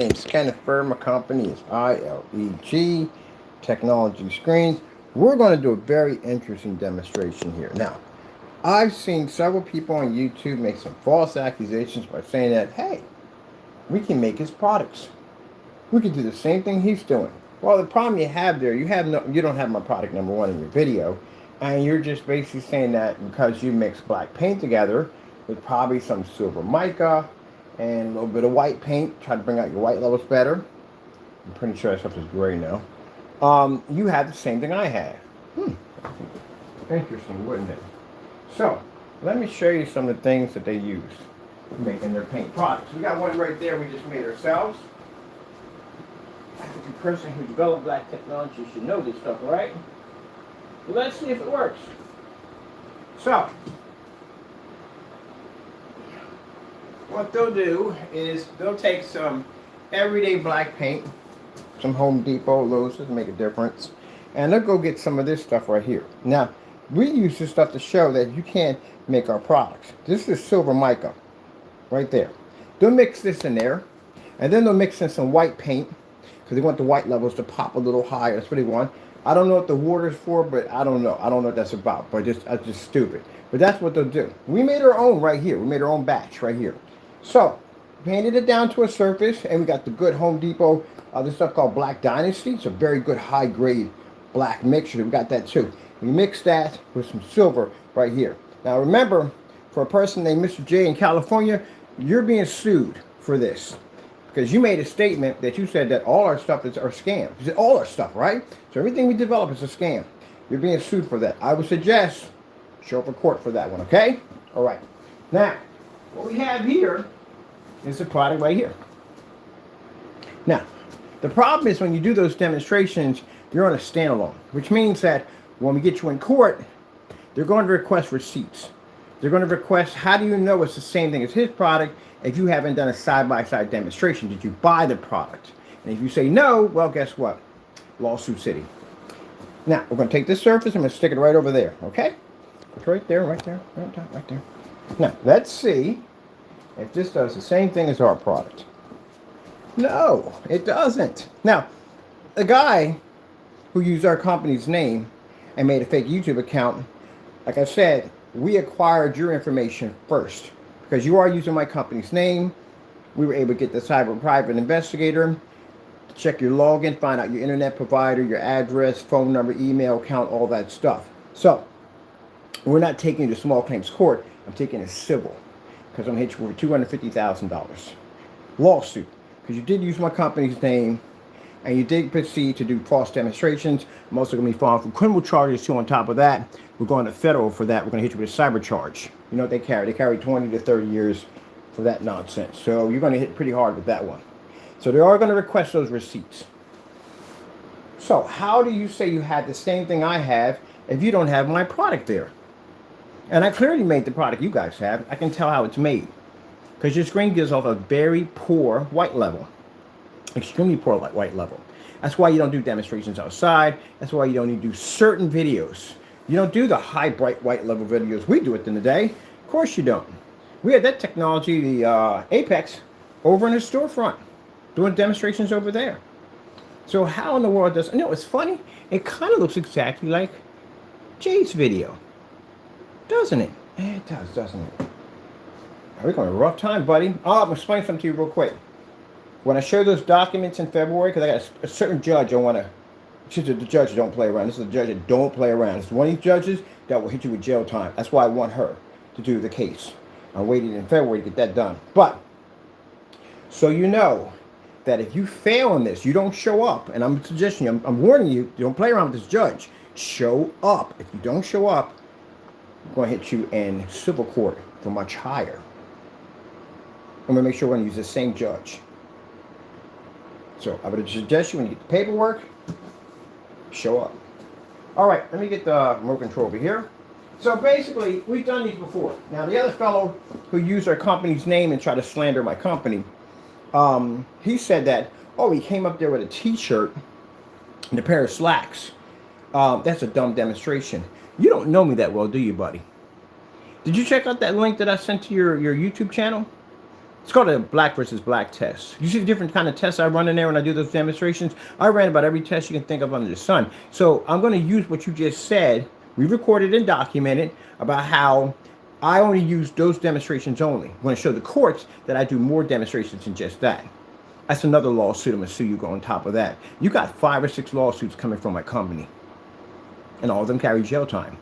name's Kenneth Bird. My company is ILEG Technology Screens. We're going to do a very interesting demonstration here. Now, I've seen several people on YouTube make some false accusations by saying that, hey, we can make his products. We can do the same thing he's doing. Well, the problem you have there, you don't have my product number one in your video, and you're just basically saying that because you mix black paint together with probably some silver mica and a little bit of white paint, try to bring out your white levels better. I'm pretty sure that stuff is gray now. You have the same thing I have. Interesting, wouldn't it? So, let me show you some of the things that they use making their paint products. We got one right there we just made ourselves. The person who developed black technology should know this stuff, right? Well, let's see if it works. So, what they'll do is they'll take some everyday black paint, some Home Depot, Lowe's, doesn't make a difference, and they'll go get some of this stuff right here. Now, we use this stuff to show that you can make our products. This is silver mica, right there. They'll mix this in there, and then they'll mix in some white paint, because they want the white levels to pop a little higher. That's what they want. I don't know what the water's for, but I don't know. I don't know what that's about, but that's just stupid. But that's what they'll do. We made our own right here. We made our own batch right here. So, painted it down to a surface, and we got the good Home Depot, this stuff called Black Dynasty. It's a very good high-grade black mixture. We got that too. We mixed that with some silver right here. Now remember, for a person named Mr. J in California, you're being sued for this. Because you made a statement that you said that all our stuff is our scam. You said all our stuff, right? So everything we develop is a scam. You're being sued for that. I would suggest show up in court for that one, okay? All right. Now, what we have here is the product right here. Now, the problem is when you do those demonstrations, you're on a standalone, which means that when we get you in court, they're going to request receipts. They're going to request, how do you know it's the same thing as his product if you haven't done a side-by-side demonstration? Did you buy the product? And if you say no, well, guess what? Lawsuit city. Now, we're going to take this surface, I'm going to stick it right over there, okay? It's right there, right there, right there. Now, let's see if this does the same thing as our product. No, it doesn't. Now, the guy who used our company's name and made a fake YouTube account, like I said, we acquired your information first. Because you are using my company's name, we were able to get the cyber private investigator, check your login, find out your internet provider, your address, phone number, email account, all that stuff. So, we're not taking you to small claims court. I'm taking it civil. Because I'm going to hit you over $250,000. Lawsuit. Because you did use my company's name, and you did proceed to do false demonstrations. I'm also going to be filing for criminal charges too on top of that. We're going to federal for that. We're going to hit you with a cyber charge. You know what they carry? They carry 20 to 30 years for that nonsense. So you're going to hit pretty hard with that one. So they are going to request those receipts. So how do you say you had the same thing I have if you don't have my product there? And I clearly made the product you guys have. I can tell how it's made. Because your screen gives off a very poor white level. Extremely poor white level. That's why you don't do demonstrations outside. That's why you don't need to do certain videos. You don't do the high bright white level videos we do at the end of the day. Of course you don't. We had that technology, the Apex, over in the storefront, doing demonstrations over there. So how in the world does, you know, it's funny, it kind of looks exactly like Jay's video, doesn't it? It does, doesn't it? We're going to a rough time, buddy. Oh, I'm going to explain something to you real quick. When I show those documents in February, because I got a certain judge I want to, the judge don't play around. This is the judge that don't play around. It's one of these judges that will hit you with jail time. That's why I want her to do the case. I'm waiting in February to get that done. But, so you know that if you fail in this, you don't show up, and I'm suggesting you, I'm warning you, don't play around with this judge. Show up. If you don't show up, I'm going to hit you in civil court for much higher. I'm going to make sure we're going to use the same judge. So I would suggest you, when you get the paperwork, show up. All right, let me get the remote control over here. So basically, we've done these before. Now, the other fellow who used our company's name and tried to slander my company, he said that, oh, he came up there with a t-shirt and a pair of slacks. That's a dumb demonstration. You don't know me that well, do you, buddy? Did you check out that link that I sent to your YouTube channel? It's called a black versus black test. You see the different kind of tests I run in there when I do those demonstrations? I ran about every test you can think of under the sun. So I'm going to use what you just said. We recorded and documented about how I only use those demonstrations only. I'm going to show the courts that I do more demonstrations than just that. That's another lawsuit I'm going to sue you on top of that. You got 5 or 6 lawsuits coming from my company. And all of them carry jail time.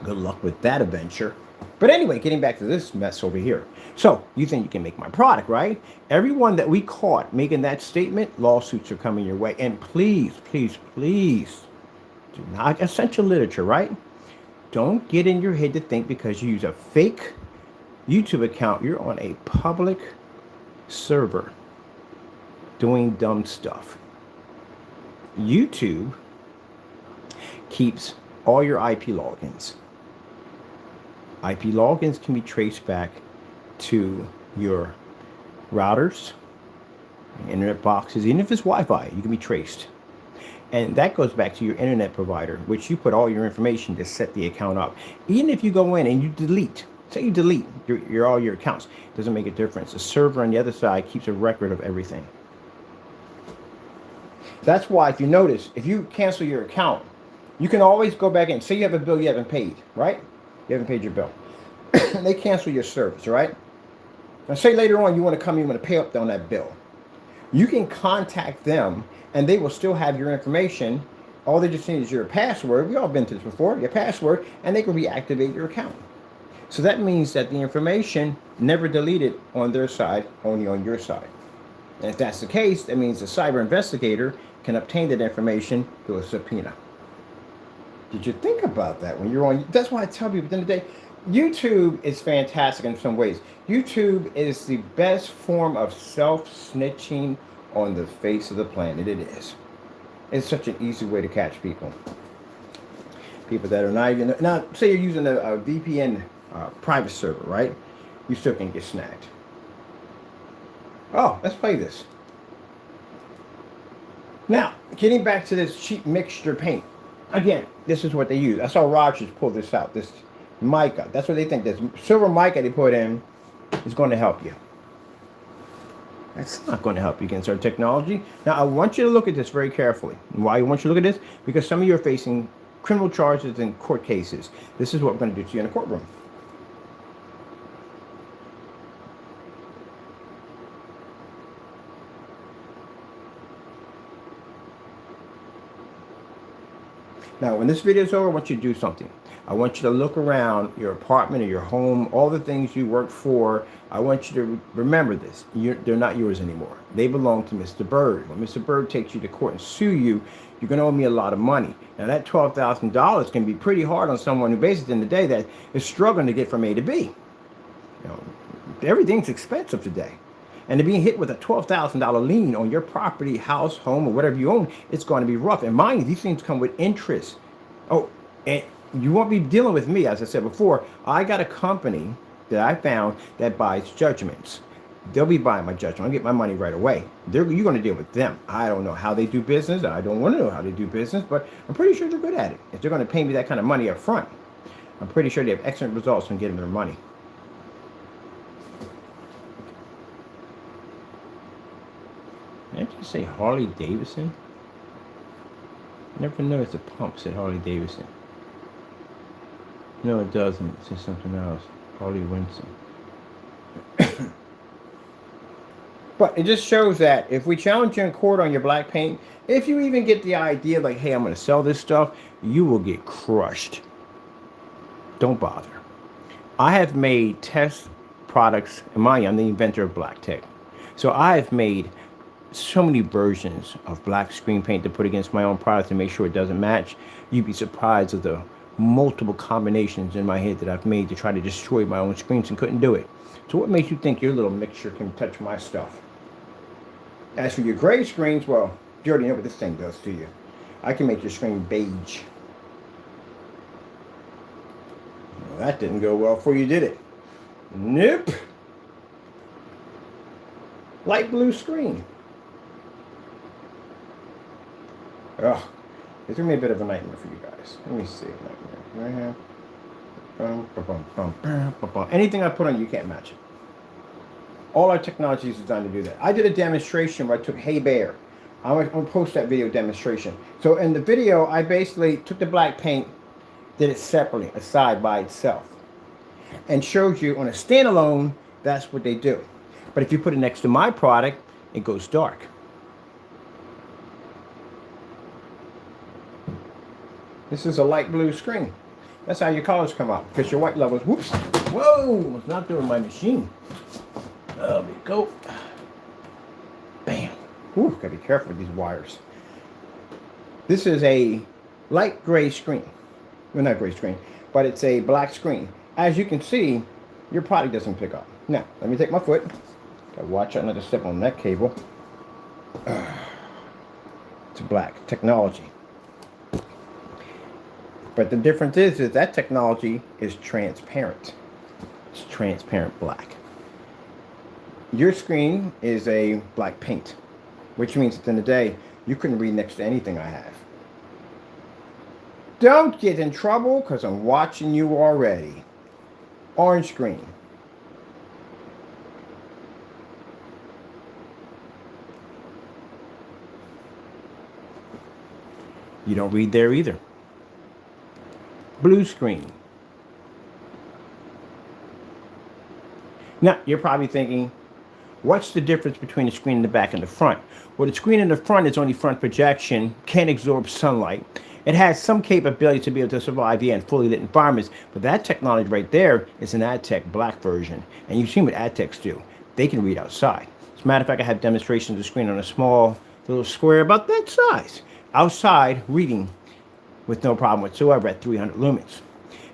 Good luck with that adventure. But anyway, getting back to this mess over here. So, you think you can make my product, right? Everyone that we caught making that statement, lawsuits are coming your way. And please, please, please, do not essential literature, right? Don't get in your head to think because you use a fake YouTube account, you're on a public server doing dumb stuff. YouTube keeps all your IP logins. IP logins can be traced back to your routers, internet boxes, even if it's Wi-Fi, you can be traced. And that goes back to your internet provider, which you put all your information to set the account up. Even if you go in and you delete, say you delete all your accounts, it doesn't make a difference. The server on the other side keeps a record of everything. That's why, if you notice, if you cancel your account, you can always go back in. Say you have a bill you haven't paid, right? You haven't paid your bill. They cancel your service, right? Now, say later on you want to come in, you want to pay up on that bill. You can contact them, and they will still have your information. All they just need is your password. We've all been through this before, your password, and they can reactivate your account. So that means that the information never deleted on their side, only on your side. And if that's the case, that means the cyber investigator can obtain that information through a subpoena. Did you think about that when you're on? That's why I tell people at the end of the day, YouTube is fantastic in some ways. YouTube is the best form of self-snitching on the face of the planet. It is. It's such an easy way to catch people. People that are not even... Now, say you're using a VPN private server, right? You still can get snagged. Oh, let's play this. Now, getting back to this cheap mixture paint. Again, this is what they use. I saw Rogers pull this out. This mica. That's what they think. This silver mica they put in is going to help you. That's not going to help you against our technology. Now, I want you to look at this very carefully. Why I want you to look at this? Because some of you are facing criminal charges and court cases. This is what we're going to do to you in a courtroom. Now, when this video is over, I want you to do something. I want you to look around your apartment or your home, all the things you worked for. I want you to remember this. They're not yours anymore. They belong to Mr. Bird. When Mr. Bird takes you to court and sue you, you're going to owe me a lot of money. Now, that $12,000 can be pretty hard on someone who basically in the day that is struggling to get from A to B. You know, everything's expensive today. And to be hit with a $12,000 lien on your property, house, home, or whatever you own, it's going to be rough. And mind you, these things come with interest. Oh, and you won't be dealing with me, as I said before. I got a company that I found that buys judgments. They'll be buying my judgment. I'll get my money right away. You're going to deal with them. I don't know how they do business. I don't want to know how they do business, but I'm pretty sure they're good at it. If they're going to pay me that kind of money up front, I'm pretty sure they have excellent results from getting their money. Did you say Harley Davidson? Never noticed the pump said Harley Davidson. No, it doesn't. It says something else. Harley Winston. But it just shows that if we challenge you in court on your black paint, if you even get the idea like, hey, I'm going to sell this stuff, you will get crushed. Don't bother. I have made test products. I'm the inventor of black tech. So I have made so many versions of black screen paint to put against my own product to make sure it doesn't match. You'd be surprised at the multiple combinations in my head that I've made to try to destroy my own screens and couldn't do it. So what makes you think your little mixture can touch my stuff? As for your gray screens, well, you already know what this thing does to you. I can make your screen beige. Well, that didn't go well for you, did it? Nope. Light blue screen. Ugh, it's gonna be a bit of a nightmare for you guys. Let me see. Nightmare. Anything I put on, you can't match it. All our technology is designed to do that. I did a demonstration where I took Hey Bear. I'm going to post that video demonstration. So in the video, I basically took the black paint, did it separately, aside by itself, and showed you on a standalone, that's what they do. But if you put it next to my product, it goes dark. This is a light blue screen. That's how your colors come out, because your white levels, whoops, whoa, it's not doing my machine. There we go. Bam. Ooh, gotta be careful with these wires. This is a light gray screen. Well, not gray screen, but it's a black screen. As you can see, your product doesn't pick up. Now, let me take my foot. Gotta watch out not to step on that cable. It's black technology. But the difference is that technology is transparent. It's transparent black. Your screen is a black paint, which means at the end of the day, you couldn't read next to anything I have. Don't get in trouble, because I'm watching you already. Orange screen. You don't read there either. Blue screen. Now, you're probably thinking, what's the difference between the screen in the back and the front? Well, the screen in the front is only front projection, can't absorb sunlight. It has some capability to be able to survive in fully lit environments, but that technology right there is an AdTech black version. And you've seen what AdTechs do. They can read outside. As a matter of fact, I have demonstrations of the screen on a small little square about that size. Outside, reading with no problem whatsoever at 300 lumens.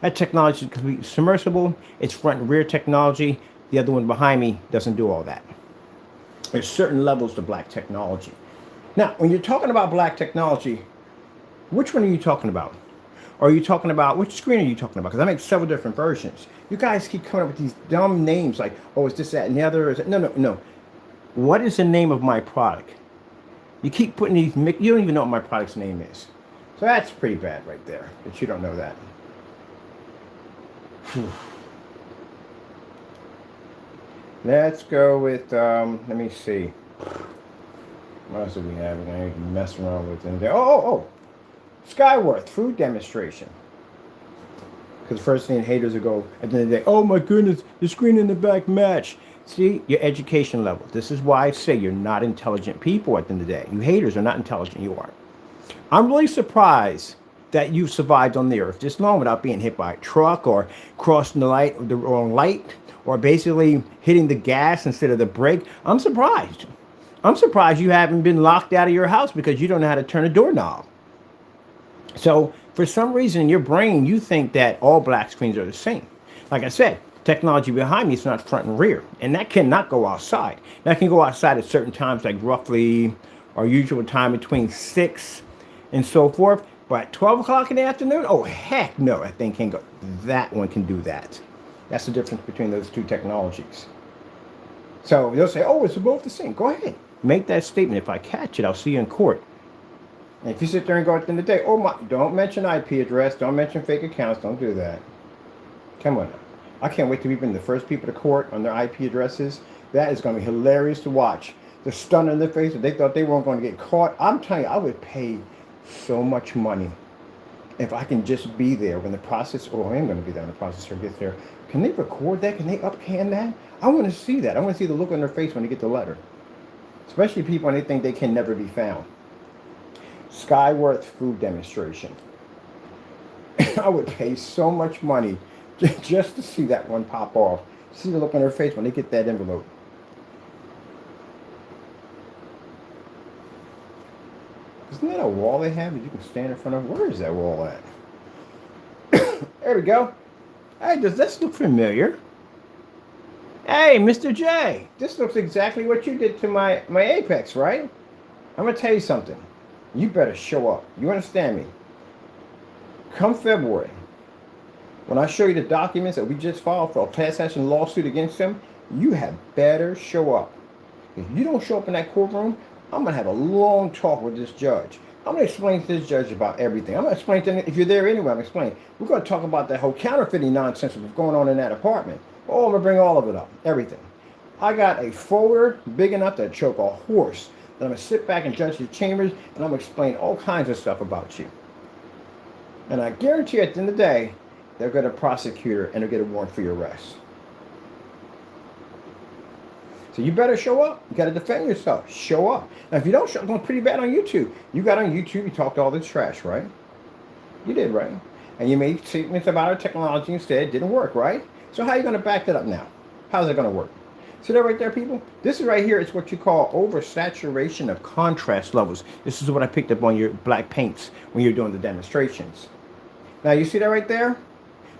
That technology is completely submersible. It's front and rear technology. The other one behind me doesn't do all that. There's certain levels to black technology. Now, when you're talking about black technology, which one are you talking about? Or are you talking about, which screen are you talking about? Because I make several different versions. You guys keep coming up with these dumb names like, oh, is this, that, and the other? Is it? No. What is the name of my product? You keep putting these, you don't even know what my product's name is. So that's pretty bad right there, that you don't know that. Let's go with, let me see. What else do we have? We're going to mess around with in there. Oh. Skyworth food demonstration. Because the first thing haters will go at the end of the day, oh my goodness, the screen in the back match. See, your education level. This is why I say you're not intelligent people at the end of the day. You haters are not intelligent. You are. I'm really surprised that you've survived on the earth this long without being hit by a truck or crossing the wrong light or basically hitting the gas instead of the brake. I'm surprised. I'm surprised you haven't been locked out of your house because you don't know how to turn a doorknob. So for some reason in your brain, you think that all black screens are the same. Like I said, technology behind me is not front and rear, and that cannot go outside. That can go outside at certain times, like roughly our usual time between 6 and so forth. But at 12 o'clock in the afternoon, oh heck no, that thing can't go. That one can do that. That's the difference between those two technologies. So they'll say, oh, it's both the same. Go ahead, make that statement. If I catch it, I'll see you in court. And if you sit there and go at the end of the day, oh my, don't mention IP address, don't mention fake accounts, don't do that. Come on now. I can't wait till we've been the first people to court on their IP addresses. That is going to be hilarious to watch. The stun on their face that they thought they weren't going to get caught. I'm telling you, I would pay so much money if I can just be there when the process, I am going to be there when the processor gets there. Can they record that? Can they upcan that? I want to see that. I want to see the look on their face when they get the letter. Especially people when they think they can never be found. Skyworth food demonstration. I would pay so much money just to see that one pop off. See the look on their face when they get that envelope. Isn't that a wall they have that you can stand in front of? Where is that wall at? There we go. Hey, does this look familiar? Hey, Mr. J, this looks exactly what you did to my Apex, right? I'm going to tell you something. You better show up. You understand me? Come February, when I show you the documents that we just filed for a class action lawsuit against them, you had better show up. If you don't show up in that courtroom, I'm going to have a long talk with this judge. I'm going to explain to this judge about everything. I'm going to explain to him, if you're there anyway, I'm going to explain. We're going to talk about that whole counterfeiting nonsense that was going on in that apartment. Oh, I'm going to bring all of it up, everything. I got a folder big enough to choke a horse. Then I'm going to sit back in Judge's chambers and I'm going to explain all kinds of stuff about you. And I guarantee you at the end of the day, they'll get a prosecutor and they'll get a warrant for your arrest. So you better show up. You got to defend yourself. Show up. Now, if you don't show up, it's going pretty bad on YouTube. You got on YouTube, you talked all this trash, right? You did, right? And you made statements about our technology instead. It didn't work, right? So how are you going to back that up now? How's it going to work? See that right there, people? This is right here. It's what you call oversaturation of contrast levels. This is what I picked up on your black paints when you're doing the demonstrations. Now, you see that right there?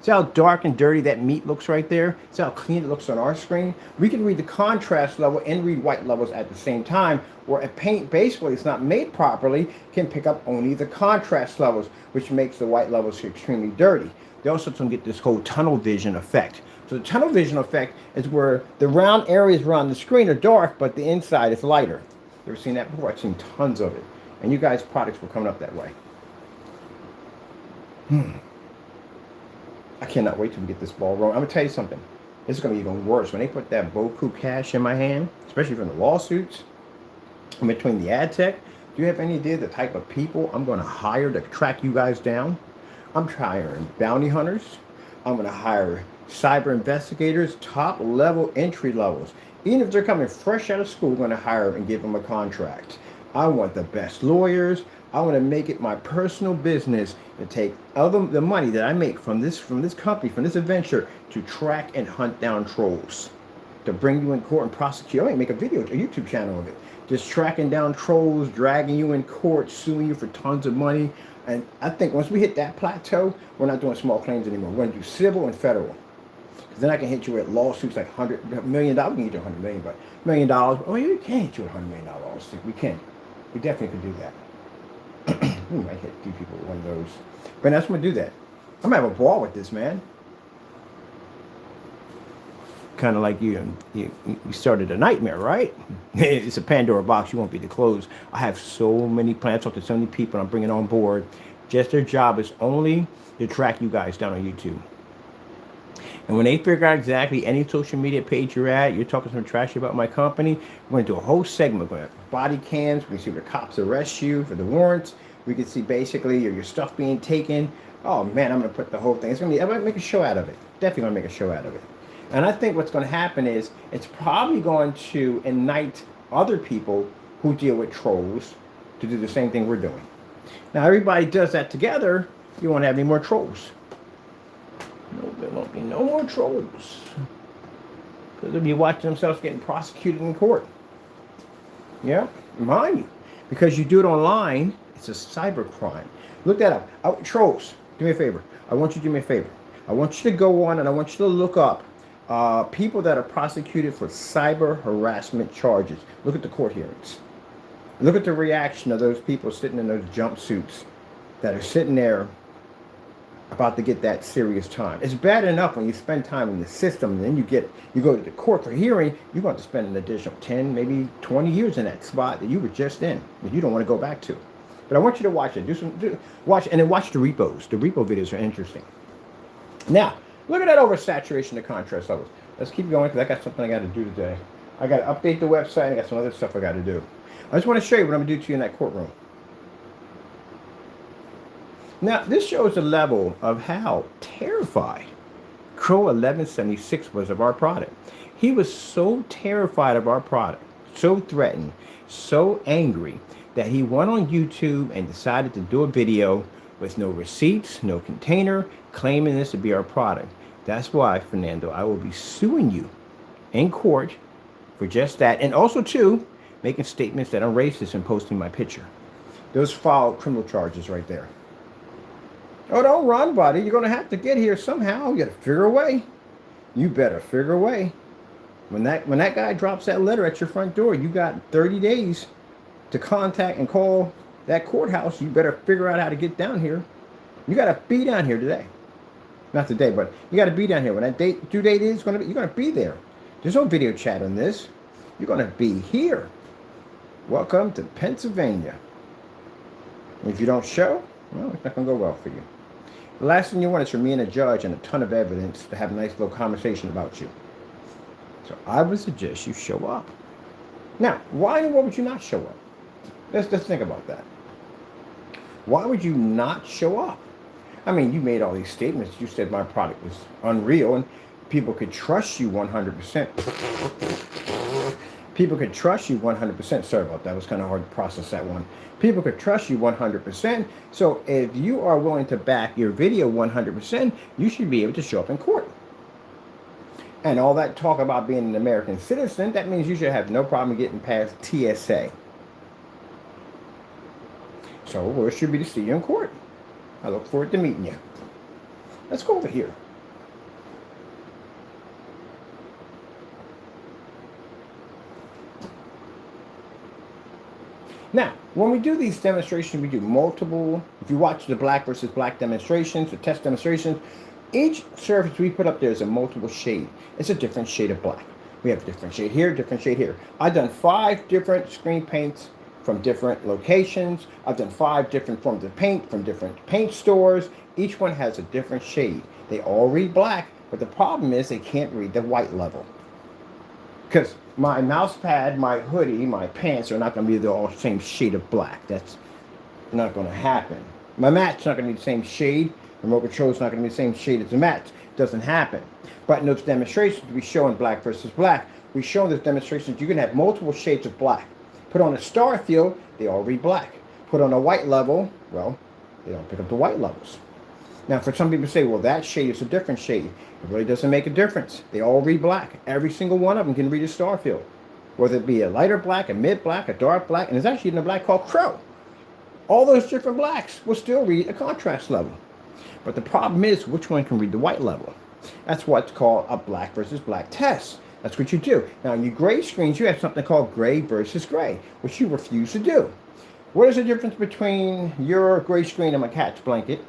See how dark and dirty that meat looks right there? See how clean it looks on our screen? We can read the contrast level and read white levels at the same time, where a paint, basically, it's not made properly, can pick up only the contrast levels, which makes the white levels extremely dirty. They also can get this whole tunnel vision effect. So the tunnel vision effect is where the round areas around the screen are dark, but the inside is lighter. You ever seen that before? I've seen tons of it. And you guys' products were coming up that way. I cannot wait till we get this ball rolling. I'm going to tell you something. This is going to be even worse. When they put that Boku cash in my hand, especially from the lawsuits, in between the ad tech, do you have any idea the type of people I'm going to hire to track you guys down? I'm hiring bounty hunters. I'm going to hire cyber investigators, top level, entry levels. Even if they're coming fresh out of school, I'm going to hire them and give them a contract. I want the best lawyers. I want to make it my personal business to take the money that I make from this company, from this adventure, to track and hunt down trolls, to bring you in court and prosecute. I might make a video, a YouTube channel of it, just tracking down trolls, dragging you in court, suing you for tons of money. And I think once we hit that plateau, we're not doing small claims anymore. We're going to do civil and federal. Because then I can hit you with lawsuits like $100 million. We can get you $100 million, but $1 million. Oh, you can't hit you with $100 million lawsuit. We can. We definitely can do that. We might hit a few people with one of those. But that's when we do that. I'm going to have a ball with this, man. Kind of like you started a nightmare, right? It's a Pandora box. You won't be able to close. I have so many plans. Talk to so many people I'm bringing on board. Just their job is only to track you guys down on YouTube. And when they figure out exactly any social media page you're at, you're talking some trash about my company, we're going to do a whole segment. We're going to have body cams. We can see where the cops arrest you for the warrants. We can see basically your stuff being taken. Oh, man, I'm going to put the whole thing. I'm going to make a show out of it. Definitely going to make a show out of it. And I think what's going to happen is it's probably going to ignite other people who deal with trolls to do the same thing we're doing. Now, everybody does that together. You won't have any more trolls. No, there won't be no more trolls. Because they'll be watching themselves getting prosecuted in court. Yeah, mind you. Because you do it online, it's a cyber crime. Look that up. Trolls, do me a favor. I want you to do me a favor. I want you to go on and I want you to look up people that are prosecuted for cyber harassment charges. Look at the court hearings. Look at the reaction of those people sitting in those jumpsuits that are sitting there about to get that serious time. It's bad enough when you spend time in the system and then you go to the court for hearing, you're going to spend an additional 10, maybe 20 years in that spot that you were just in, that you don't want to go back to. But I want you to watch it. Watch and then watch the repos. The repo videos are interesting. Now, look at that oversaturation of contrast levels. Let's keep going because I got something I got to do today. I got to update the website. I got some other stuff I got to do. I just want to show you what I'm going to do to you in that courtroom. Now, this shows the level of how terrified Crow 1176 was of our product. He was so terrified of our product, so threatened, so angry, that he went on YouTube and decided to do a video with no receipts, no container, claiming this to be our product. That's why, Fernando, I will be suing you in court for just that. And also, too, making statements that I'm racist and posting my picture. Those filed criminal charges right there. Oh, don't run, buddy. You're going to have to get here somehow. You got to figure a way. You better figure a way. When that guy drops that letter at your front door, you got 30 days to contact and call that courthouse. You better figure out how to get down here. You got to be down here today. Not today, but you got to be down here. When that due date is going to be, you're going to be there. There's no video chat on this. You're going to be here. Welcome to Pennsylvania. If you don't show, well, it's not going to go well for you. The last thing you want is for me and a judge and a ton of evidence to have a nice little conversation about you. So I would suggest you show up. Now, why in the world would you not show up? Let's think about that. Why would you not show up? I mean, you made all these statements. You said my product was unreal and people could trust you 100%. People could trust you 100%. Sorry about that. It was kind of hard to process that one. People could trust you 100%. So if you are willing to back your video 100%, you should be able to show up in court. And all that talk about being an American citizen, that means you should have no problem getting past TSA. So where should be to see you in court? I look forward to meeting you. Let's go over here. Now, when we do these demonstrations, we do multiple. If you watch the black versus black demonstrations, the test demonstrations, each surface we put up there is a multiple shade. It's a different shade of black. We have a different shade here, different shade here. I've done 5 different screen paints from different locations. I've done 5 different forms of paint from different paint stores. Each one has a different shade. They all read black, but the problem is they can't read the white level. Because my mouse pad, my hoodie, my pants are not going to be the all same shade of black. That's not going to happen. My mat's not going to be the same shade. The remote control is not going to be the same shade as the mat. It doesn't happen. But in those demonstrations, we show in black versus black. We show in those demonstrations you can have multiple shades of black. Put on a star field, they all read black. Put on a white level, well, they don't pick up the white levels. Now, for some people say, well, that shade is a different shade. It really doesn't make a difference. They all read black. Every single one of them can read a star field. Whether it be a lighter black, a mid black, a dark black, and there's actually even a black called crow. All those different blacks will still read a contrast level. But the problem is, which one can read the white level? That's what's called a black versus black test. That's what you do. Now, in your gray screens, you have something called gray versus gray, which you refuse to do. What is the difference between your gray screen and my cat's blanket?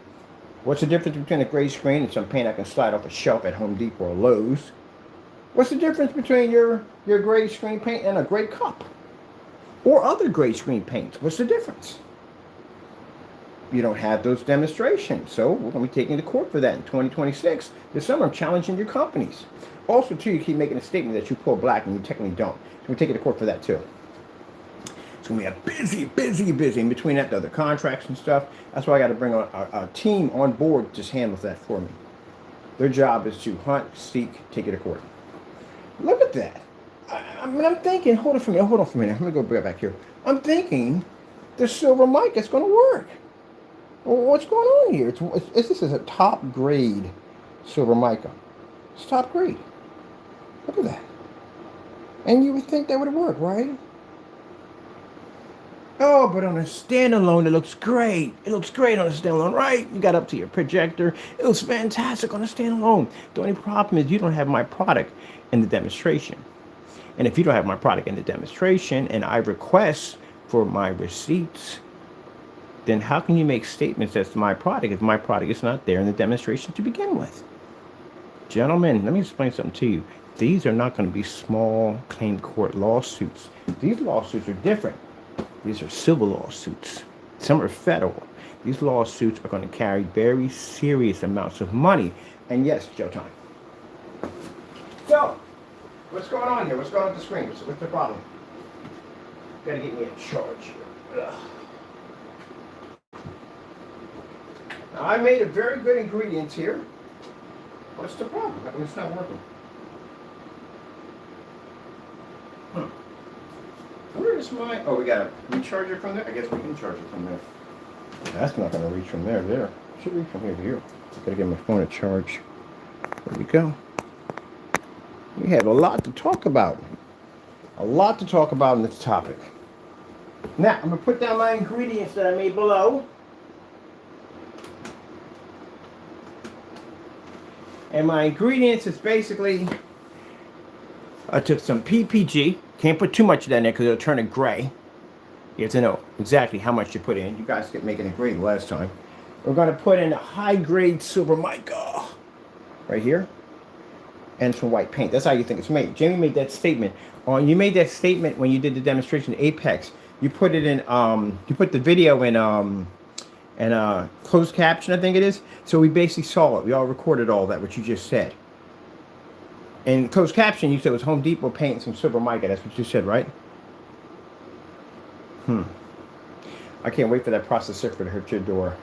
What's the difference between a gray screen and some paint I can slide off a shelf at Home Depot or Lowe's? What's the difference between your gray screen paint and a gray cup? Or other gray screen paints? What's the difference? You don't have those demonstrations. So we're going to be taking you to court for that in 2026. This summer, I'm challenging your companies. Also, too, you keep making a statement that you pull black and you technically don't. So we're taking you to court for that, too. So we have busy. In between that, the other contracts and stuff. That's why I got to bring a team on board that just handles that for me. Their job is to hunt, seek, take you to court. Look at that. I'm thinking, hold on for a minute. Let me go back here. I'm thinking the silver mic is going to work. Well, what's going on here? This is a top grade silver mica. It's top grade. Look at that. And you would think that would work, right? Oh, but on a standalone, it looks great. It looks great on a standalone, right? You got up to your projector. It looks fantastic on a standalone. The only problem is you don't have my product in the demonstration. And if you don't have my product in the demonstration and I request for my receipts, then how can you make statements as to my product if my product is not there in the demonstration to begin with? Gentlemen, let me explain something to you. These are not going to be small claim court lawsuits. These lawsuits are different. These are civil lawsuits. Some are federal. These lawsuits are going to carry very serious amounts of money. And yes, Showtime. So, what's going on here? What's going on with the screen? What's the problem? Got to get me a charge here. Ugh. Now, I made a very good ingredients here. What's the problem? It's not working. Where is my... Oh, we got to recharge it from there? I guess we can charge it from there. That's not going to reach from there. It should reach from here to here. Got to get my phone to charge. There we go. We have a lot to talk about. A lot to talk about in this topic. Now, I'm going to put down my ingredients that I made below. And my ingredients is basically, I took some PPG. Can't put too much of that in there because it'll turn it gray. You have to know exactly how much you put in. You guys kept making it gray the last time. We're going to put in a high-grade silver mica right here. And some white paint. That's how you think it's made. Jamie made that statement. You made that statement when you did the demonstration at Apex. You put it in, you put the video in, and closed caption, I think it is. So we basically saw it. We all recorded all that, what you just said. In closed caption, you said it was Home Depot paint some silver mica. That's what you said, right? I can't wait for that processor to hit your door.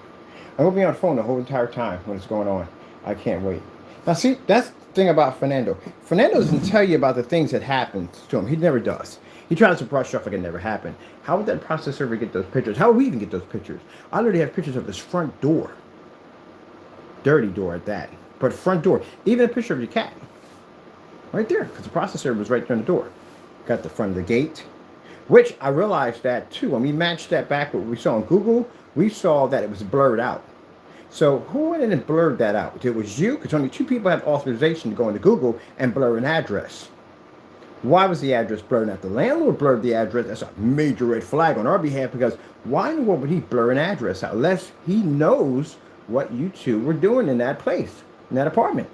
I'm going to be on the phone the whole entire time when it's going on. I can't wait. Now, see, that's the thing about Fernando. Fernando doesn't tell you about the things that happened to him. He never does. He tries to brush off like it never happened. How would that processor get those pictures? How would we even get those pictures? I literally have pictures of his front door. Dirty door at that. But front door. Even a picture of your cat. Right there. Because the processor was right there on the door. Got the front of the gate. Which I realized that too. When we matched that back with what we saw on Google, we saw that it was blurred out. So who went in and blurred that out? It was you, because only 2 people have authorization to go into Google and blur an address. Why was the address blurred? Not the landlord blurred the address. That's a major red flag on our behalf, because why in the world would he blur an address out unless he knows what you two were doing in that place, in that apartment?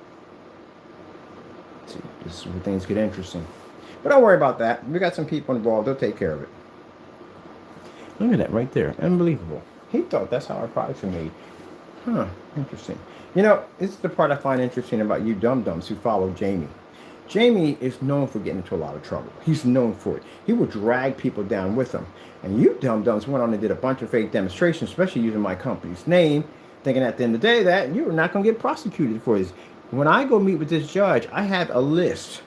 See, this is where things get interesting. But don't worry about that. We got some people involved. They'll take care of it. Look at that right there. Unbelievable. He thought that's how our products are made. Huh. Interesting. You know, this is the part I find interesting about you dum-dums who follow Jamie. Jamie is known for getting into a lot of trouble. He's known for it. He will drag people down with him. And you dum-dums went on and did a bunch of fake demonstrations, especially using my company's name, thinking at the end of the day that you were not going to get prosecuted for this. When I go meet with this judge, I have a list,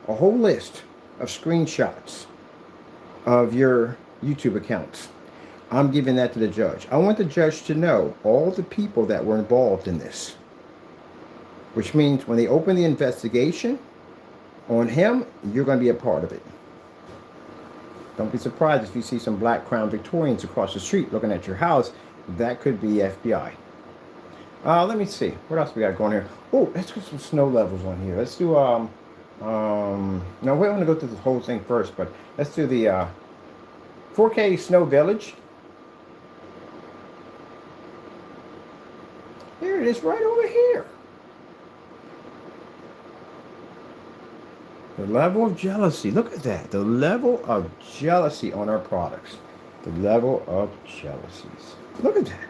a whole list of screenshots of your YouTube accounts. I'm giving that to the judge. I want the judge to know all the people that were involved in this. Which means when they open the investigation on him, you're going to be a part of it. Don't be surprised if you see some black Crown Victorians across the street looking at your house. That could be FBI. Let me see. What else we got going here? Oh, let's get some snow levels on here. Let's do, no, we want to go through the whole thing first, but let's do the 4K Snow Village. Here it is right over here. The level of jealousy. Look at that. The level of jealousy on our products. The level of jealousies. Look at that.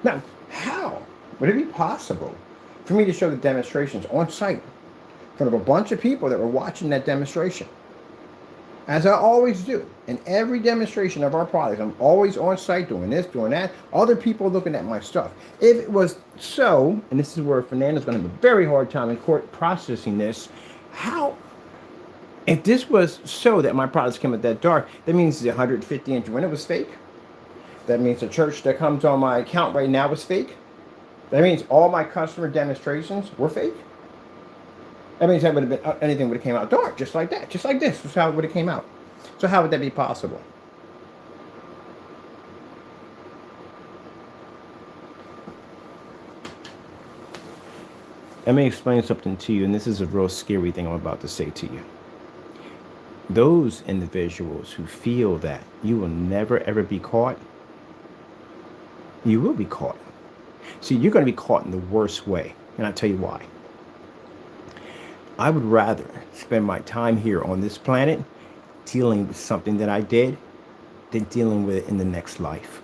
Now, how would it be possible for me to show the demonstrations on site in front of a bunch of people that were watching that demonstration? As I always do, in every demonstration of our products, I'm always on site doing this, doing that, other people looking at my stuff. If it was so, and this is where Fernando's going to have a very hard time in court processing this, how, if this was so that my products came out that dark, that means the 150-inch window was fake. That means the church that comes on my account right now is fake. That means all my customer demonstrations were fake. That means that would have been, anything would have came out dark, just like that, just like this. That's how it would have came out. So how would that be possible? Let me explain something to you, and this is a real scary thing I'm about to say to you. Those individuals who feel that you will never ever be caught, you will be caught. See, you're going to be caught in the worst way, and I'll tell you why. I would rather spend my time here on this planet dealing with something that I did than dealing with it in the next life.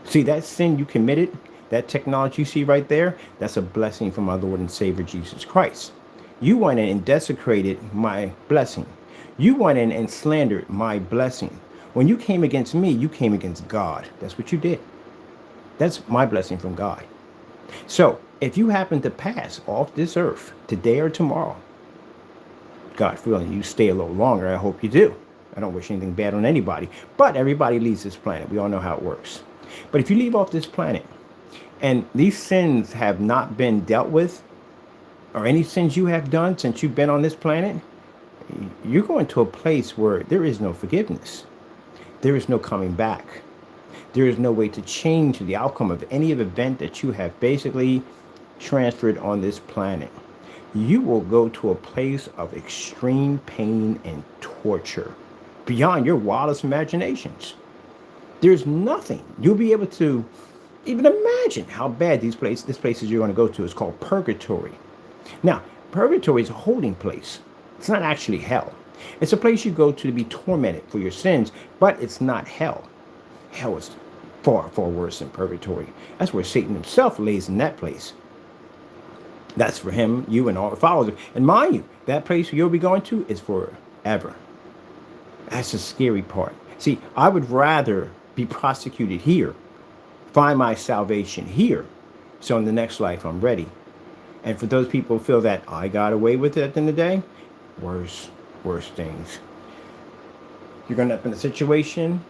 See, that sin you committed, that technology you see right there, that's a blessing from our Lord and Savior Jesus Christ. You went in and desecrated my blessing. You went in and slandered my blessing. When you came against me, you came against God. That's what you did. That's my blessing from God. So if you happen to pass off this earth today or tomorrow, God willing, you stay a little longer. I hope you do. I don't wish anything bad on anybody, but everybody leaves this planet. We all know how it works. But if you leave off this planet and these sins have not been dealt with, or any sins you have done since you've been on this planet, you're going to a place where there is no forgiveness. There is no coming back. There is no way to change the outcome of any event that you have basically transferred on this planet. You will go to a place of extreme pain and torture beyond your wildest imaginations. There's nothing. You'll be able to even imagine how bad this places you're going to go to. It's called purgatory. Now, purgatory is a holding place. It's not actually hell. It's a place you go to be tormented for your sins, but it's not hell. Hell is far, far worse than purgatory. That's where Satan himself lays in that place. That's for him, you, and all the followers. And mind you, that place you'll be going to is forever. That's the scary part. See, I would rather be prosecuted here, find my salvation here, so in the next life I'm ready. And for those people who feel that I got away with it at the end of the day, worse things. You're going to end up in a situation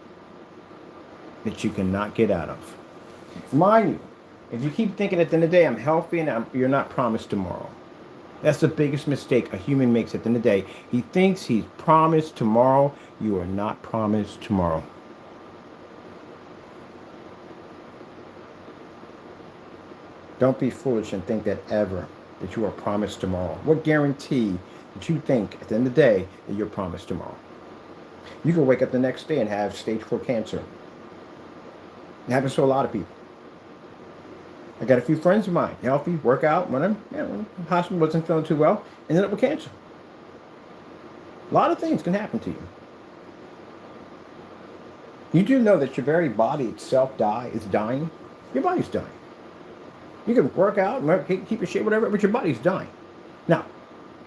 that you cannot get out of. Mind you, if you keep thinking at the end of the day, I'm healthy and you're not promised tomorrow. That's the biggest mistake a human makes at the end of the day. He thinks he's promised tomorrow. You are not promised tomorrow. Don't be foolish and think that ever that you are promised tomorrow. What guarantee that you think at the end of the day that you're promised tomorrow? You can wake up the next day and have stage 4 cancer. It happens to a lot of people. I got a few friends of mine, healthy, work out, when I'm in the hospital, wasn't feeling too well, ended up with cancer. A lot of things can happen to you. You do know that your very body itself is dying. Your body's dying. You can work out, keep your shape, whatever, but your body's dying. Now,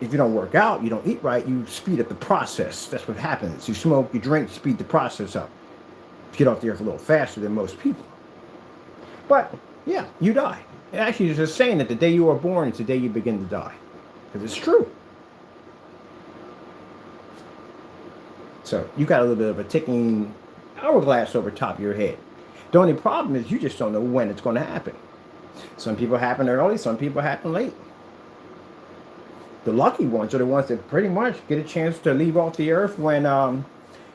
if you don't work out, you don't eat right, you speed up the process. That's what happens. You smoke, you drink, speed the process up. You get off the earth a little faster than most people. But, yeah, you die. Actually, there's a saying that the day you are born is the day you begin to die. Because it's true. So, you got a little bit of a ticking hourglass over top of your head. The only problem is you just don't know when it's going to happen. Some people happen early, some people happen late. The lucky ones are the ones that pretty much get a chance to leave off the earth when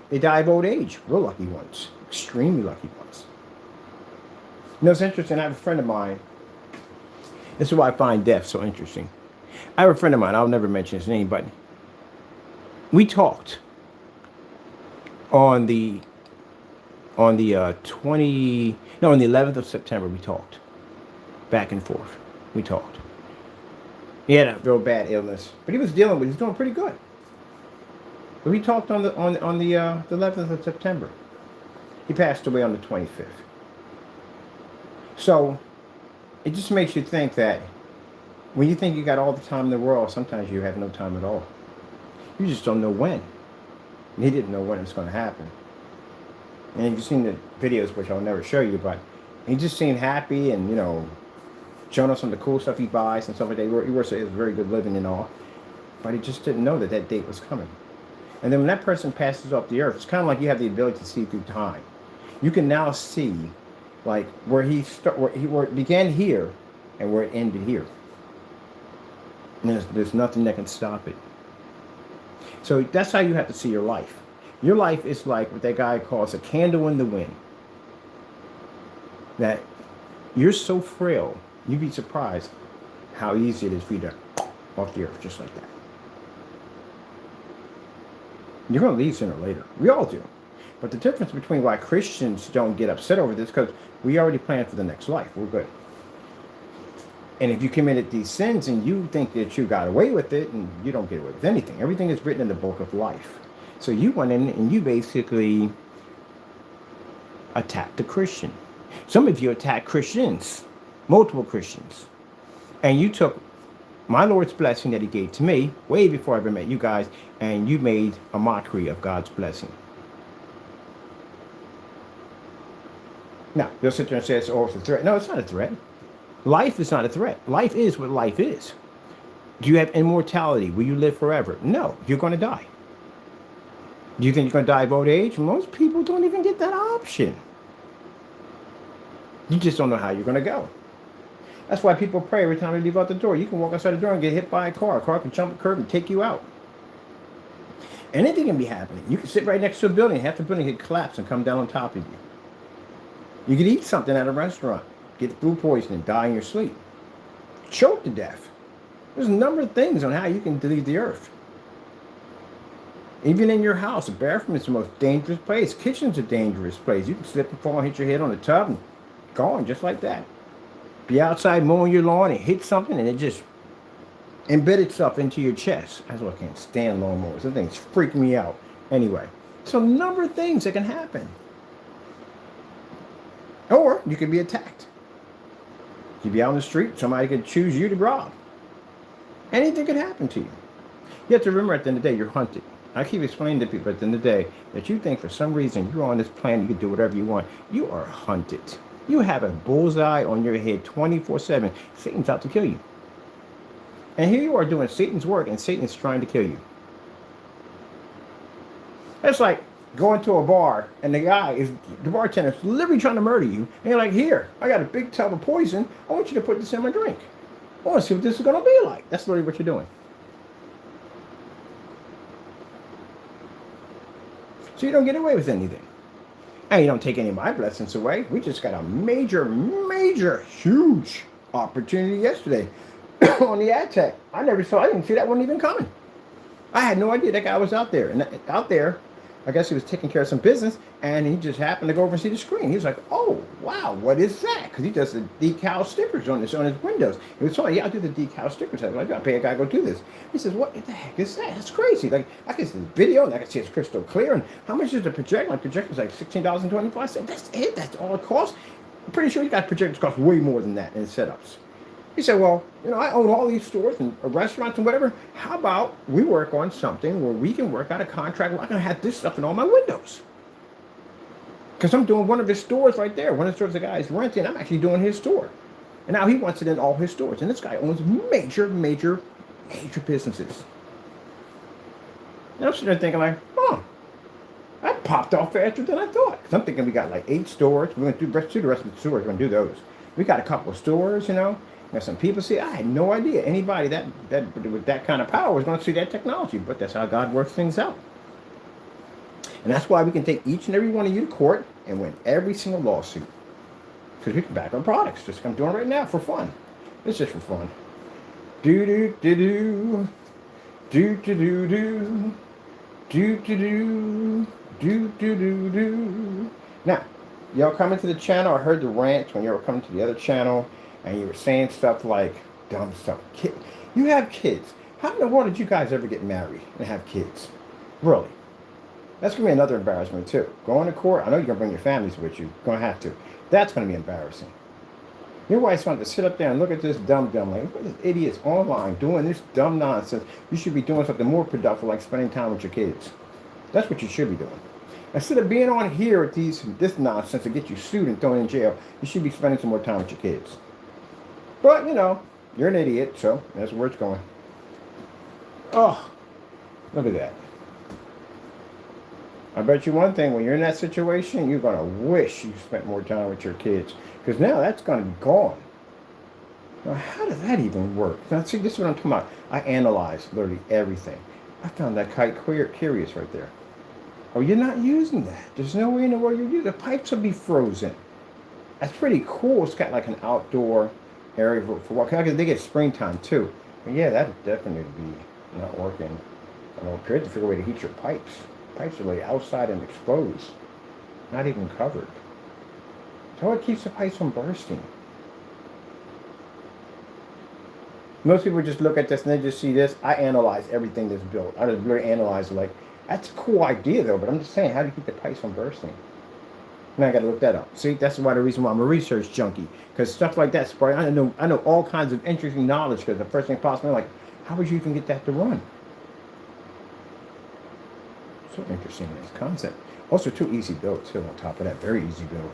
they die of old age. Real lucky ones. Extremely lucky ones. You know, it's interesting. I have a friend of mine. This is why I find death so interesting. I have a friend of mine. I'll never mention his name, but we talked on the 11th of September. We talked back and forth. We talked. He had a real bad illness, but he was he's doing pretty good. But we talked on the 11th of September. He passed away on the 25th. So it just makes you think that when you think you got all the time in the world, sometimes you have no time at all. You just don't know when. And he didn't know when it's going to happen. And you've seen the videos, which I'll never show you, but he just seemed happy and, showing us some of the cool stuff he buys and stuff like that. He works a very good living and all. But he just didn't know that date was coming. And then when that person passes off the earth, it's kind of like you have the ability to see through time. You can now see, like, where it began here and where it ended here. And there's nothing that can stop it. So that's how you have to see your life. Your life is like what that guy calls a candle in the wind. That you're so frail, you'd be surprised how easy it is for you to off the earth just like that. You're going to leave sooner or later. We all do. But the difference between why Christians don't get upset over this, because we already planned for the next life. We're good. And if you committed these sins and you think that you got away with it, and you don't get away with anything. Everything is written in the book of life. So you went in and you basically attacked a Christian. Some of you attacked Christians, multiple Christians. And you took my Lord's blessing that he gave to me way before I ever met you guys, and you made a mockery of God's blessing. Now, you'll sit there and say it's a threat. No, it's not a threat. Life is not a threat. Life is what life is. Do you have immortality? Will you live forever? No, you're going to die. Do you think you're going to die of old age? Most people don't even get that option. You just don't know how you're going to go. That's why people pray every time they leave out the door. You can walk outside the door and get hit by a car. A car can jump a curb and take you out. Anything can be happening. You can sit right next to a building. Half the building could collapse and come down on top of you. You could eat something at a restaurant, get food poisoning, die in your sleep, choke to death. There's a number of things on how you can leave the earth. Even in your house, a bathroom is the most dangerous place. Kitchen's a dangerous place. You can slip and fall and hit your head on the tub and gone just like that. Be outside mowing your lawn and hit something and it just embed itself into your chest. That's why I can't stand lawnmowers. Those things freak me out. Anyway, so a number of things that can happen. Or you could be attacked. You'd be out on the street, somebody could choose you to rob. Anything could happen to you. You have to remember at the end of the day, you're hunted. I keep explaining to people at the end of the day that you think for some reason you're on this planet, you can do whatever you want. You are hunted. You have a bullseye on your head 24/7. Satan's out to kill you. And here you are doing Satan's work, and Satan is trying to kill you. That's like going to a bar, and the bartender is literally trying to murder you. And you're like, here, I got a big tub of poison. I want you to put this in my drink. I want to see what this is going to be like. That's literally what you're doing. So you don't get away with anything. And you don't take any of my blessings away. We just got a major, huge opportunity yesterday on the ad tech. I didn't see that one even coming. I had no idea that guy was out there. And out there, I guess he was taking care of some business, and he just happened to go over and see the screen. He was like, oh, wow, what is that? Because he does the decal stickers on his windows. He was telling me, yeah, I'll do the decal stickers. I was like, I got to pay a guy to go do this. He says, what the heck is that? That's crazy. Like, I can see the video, and I can see it's crystal clear. And how much is the projector? Like, projector's like $16.25. That's it. That's all it costs. I'm pretty sure you got projectors cost way more than that in setups. He said, well, I own all these stores and restaurants and whatever. How about we work on something where we can work out a contract where I can have this stuff in all my windows? Because I'm doing one of his stores right there. One of the stores the guy's renting, I'm actually doing his store. And now he wants it in all his stores. And this guy owns major businesses. And I'm sitting there thinking like, that popped off faster than I thought. Because I'm thinking we got like 8 stores. We're going to do the rest of the stores. We're going to do those. We got a couple of stores, Now, some people see, I had no idea anybody with that kind of power was going to see that technology, but that's how God works things out. And that's why we can take each and every one of you to court and win every single lawsuit. Because we can back our products, just like I'm doing right now for fun. It's just for fun. Do-do-do-do. Do-do-do-do. Do-do-do. Do-do-do-do. Now, y'all coming to the channel, I heard the rants when you were coming to the other channel. And you were saying stuff like dumb stuff. You have kids. How in the world did you guys ever get married and have kids? Really? That's going to be another embarrassment too. Going to court, I know you're going to bring your families with you. You're going to have to. That's going to be embarrassing. Your wife's going to sit up there and look at this dumb. Like, look at this idiot's online doing this dumb nonsense. You should be doing something more productive like spending time with your kids. That's what you should be doing. Instead of being on here with this nonsense to get you sued and thrown in jail, you should be spending some more time with your kids. But, you're an idiot, so that's where it's going. Oh, look at that. I bet you one thing, when you're in that situation, you're going to wish you spent more time with your kids. Because now that's going to be gone. Now, how does that even work? Now, see, this is what I'm talking about. I analyzed literally everything. I found that quite curious right there. Oh, you're not using that. There's no way in the world you do. The pipes will be frozen. That's pretty cool. It's got like an outdoor area for walking. They get springtime too. But yeah, that would definitely be not working. I don't appear to figure a way to heat your pipes. Pipes are laid outside and exposed. Not even covered. So what keeps the pipes from bursting? Most people just look at this and they just see this. I analyze everything that's built. I just really analyze it like, that's a cool idea though, but I'm just saying, how do you keep the pipes from bursting? Now I got to look that up. See, that's the reason why I'm a research junkie. Because stuff like that, I know all kinds of interesting knowledge. Because the first thing pops in my mind, like, how would you even get that to run? So interesting, this concept. Also, too easy build too. On top of that, very easy build.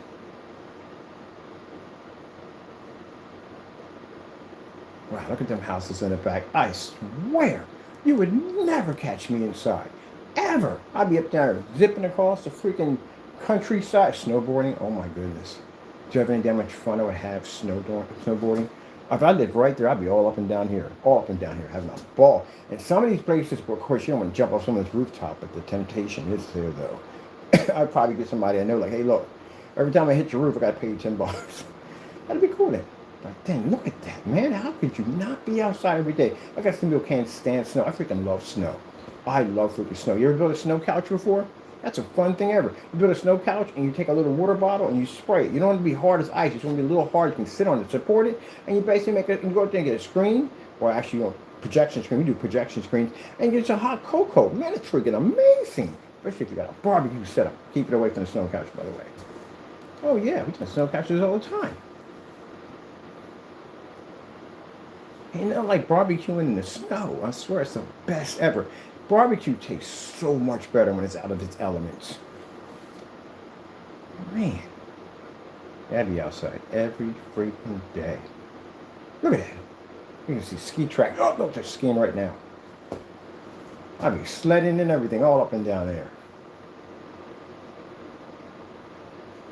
Wow, look at them houses in the back. I swear, you would never catch me inside, ever. I'd be up there zipping across the freaking countryside, snowboarding. Oh my goodness. Do you have any damn much fun I would have snowboarding? If I lived right there, I'd be all up and down here, having a ball. And some of these places, of course, you don't want to jump off someone's rooftop, but the temptation is there, though. I'd probably get somebody I know, like, hey, look, every time I hit your roof, I got to pay you $10. That'd be cool then. Like, dang, look at that, man. How could you not be outside every day? I got some people can't stand snow. I freaking love snow. I love freaking snow. You ever built a snow couch before? That's a fun thing ever. You build a snow couch and you take a little water bottle and you spray it. You don't want it to be hard as ice. You just want it to be a little hard. You can sit on it, support it, and you basically make it. You go out there and get a screen, or actually, projection screen. We do projection screens, and you get some hot cocoa. Man, it's freaking amazing. Especially if you got a barbecue setup. Keep it away from the snow couch, by the way. Oh yeah, we do snow couches all the time. Ain't nothing like barbecuing in the snow. I swear it's the best ever. Barbecue tastes so much better when it's out of its elements. Man, I'd be outside every freaking day. Look at that. You can see ski track. Oh, look, they're skiing right now. I'd be sledding and everything all up and down there.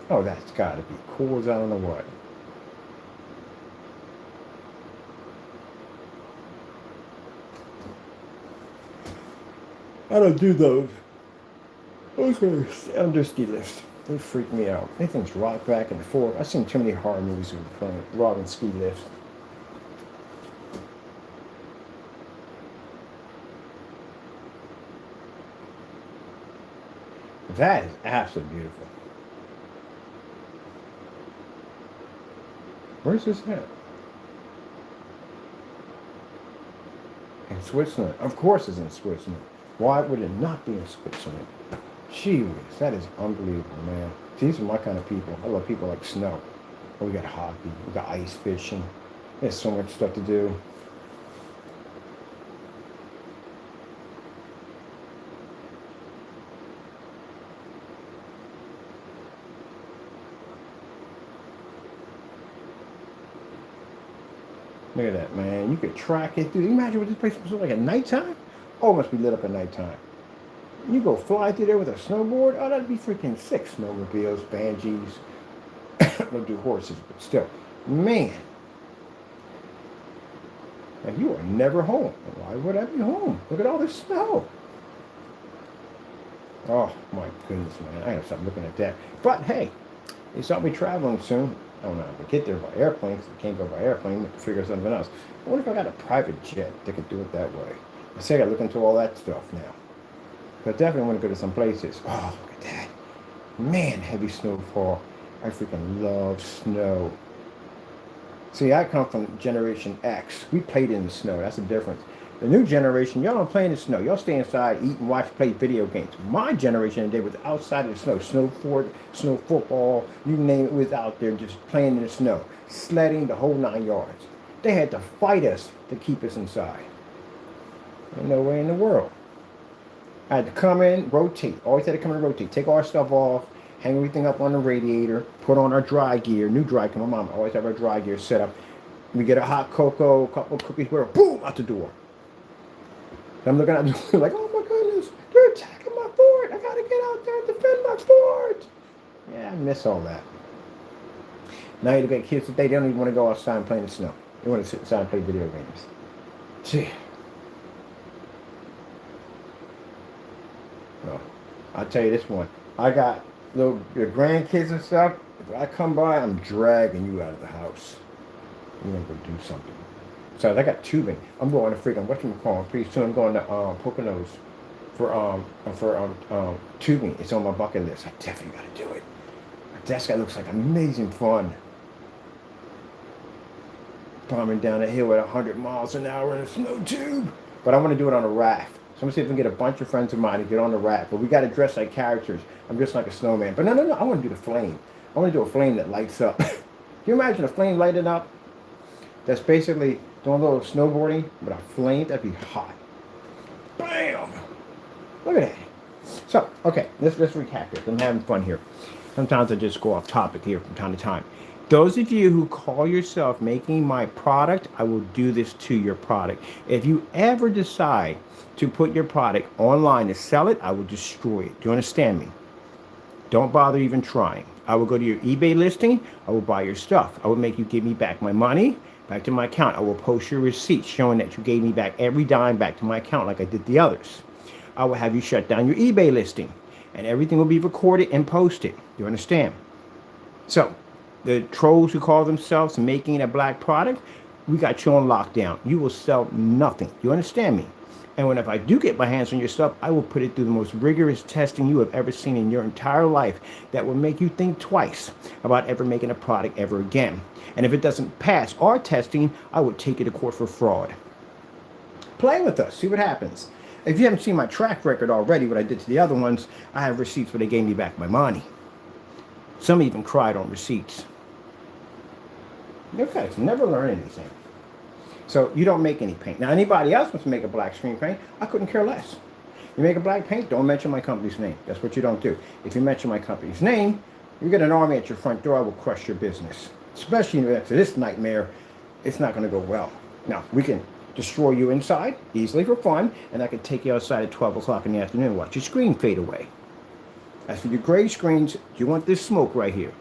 Oh, that's got to be cool as I don't know what. I don't do those. Those are under ski lifts. They freak me out. Anything's rock back and forth. I've seen too many horror movies with rock and ski lifts. That is absolutely beautiful. Where's this at? In Switzerland. Of course it's in Switzerland. Why would it not be in Switzerland? Gee whiz, that is unbelievable, man. These are my kind of people. I love people like snow. We got hockey, we got ice fishing. There's so much stuff to do. Look at that, man. You could track it. Dude, imagine what this place was like at nighttime? Oh, it must be lit up at nighttime. You go fly through there with a snowboard? Oh, that'd be freaking sick. Snowmobiles, Banshees. They'll do horses, but still. Man. And you are never home. Why would I be home? Look at all this snow. Oh, my goodness, man. I gotta stop looking at that. But, hey, they saw me traveling soon. I don't know how to get there by airplane, because I can't go by airplane. I have to figure something else. I wonder if I got a private jet that could do it that way. I say I gotta look into all that stuff now. But definitely want to go to some places. Oh, look at that. Man, heavy snowfall. I freaking love snow. See, I come from Generation X. We played in the snow. That's the difference. The new generation, y'all don't play in the snow. Y'all stay inside, eat and watch, play video games. My generation today was outside of the snow. Snow fort, snow football, you name it, was out there just playing in the snow. Sledding, the whole 9 yards. They had to fight us to keep us inside. Ain't no way in the world. I had to come in, rotate. Always had to come in and rotate. Take our stuff off, hang everything up on the radiator, put on our dry gear, new dry gear. My mom always have our dry gear set up. We get a hot cocoa, a couple of cookies, whatever, boom, out the door. I'm looking at it like, oh my goodness, they're attacking my fort. I gotta get out there and defend my fort. Yeah, I miss all that. Now you look at kids today, they don't even want to go outside and play in the snow. They want to sit inside and play video games. Gee. Well, I'll tell you this one. I got little your grandkids and stuff. If I come by, I'm dragging you out of the house. You're gonna go do something. So I got tubing. I'm going to freaking whatchamacallit. Pretty soon I'm going to Poconos for tubing. It's on my bucket list. I definitely got to do it. That guy looks like amazing fun. Climbing down a hill at 100 miles an hour in a snow tube. But I want to do it on a raft. So I'm going to see if I can get a bunch of friends of mine to get on the raft. But we got to dress like characters. I'm just like a snowman. But no. I want to do the flame. I want to do a flame that lights up. Can you imagine a flame lighting up? That's basically doing a little snowboarding with a flame. That'd be hot. Bam! Look at that. So, okay, let's recap this. I'm having fun here. Sometimes I just go off topic here from time to time. Those of you who call yourself making my product, I will do this to your product. If you ever decide to put your product online to sell it, I will destroy it. Do you understand me? Don't bother even trying. I will go to your eBay listing. I will buy your stuff. I will make you give me back my money, back to my account. I will post your receipts showing that you gave me back every dime back to my account like I did the others. I will have you shut down your eBay listing, and everything will be recorded and posted. You understand? So, the trolls who call themselves making a black product, we got you on lockdown. You will sell nothing. You understand me? And if I do get my hands on your stuff, I will put it through the most rigorous testing you have ever seen in your entire life that will make you think twice about ever making a product ever again. And if it doesn't pass our testing, I would take you to court for fraud. Play with us. See what happens. If you haven't seen my track record already, what I did to the other ones, I have receipts where they gave me back my money. Some even cried on receipts. You guys never learn anything. So you don't make any paint. Now, anybody else wants to make a black screen paint, I couldn't care less. You make a black paint, don't mention my company's name. That's what you don't do. If you mention my company's name, you get an army at your front door, I will crush your business. Especially after this nightmare, it's not going to go well. Now, we can destroy you inside easily for fun, and I can take you outside at 12 o'clock in the afternoon and watch your screen fade away. As for your gray screens, do you want this smoke right here?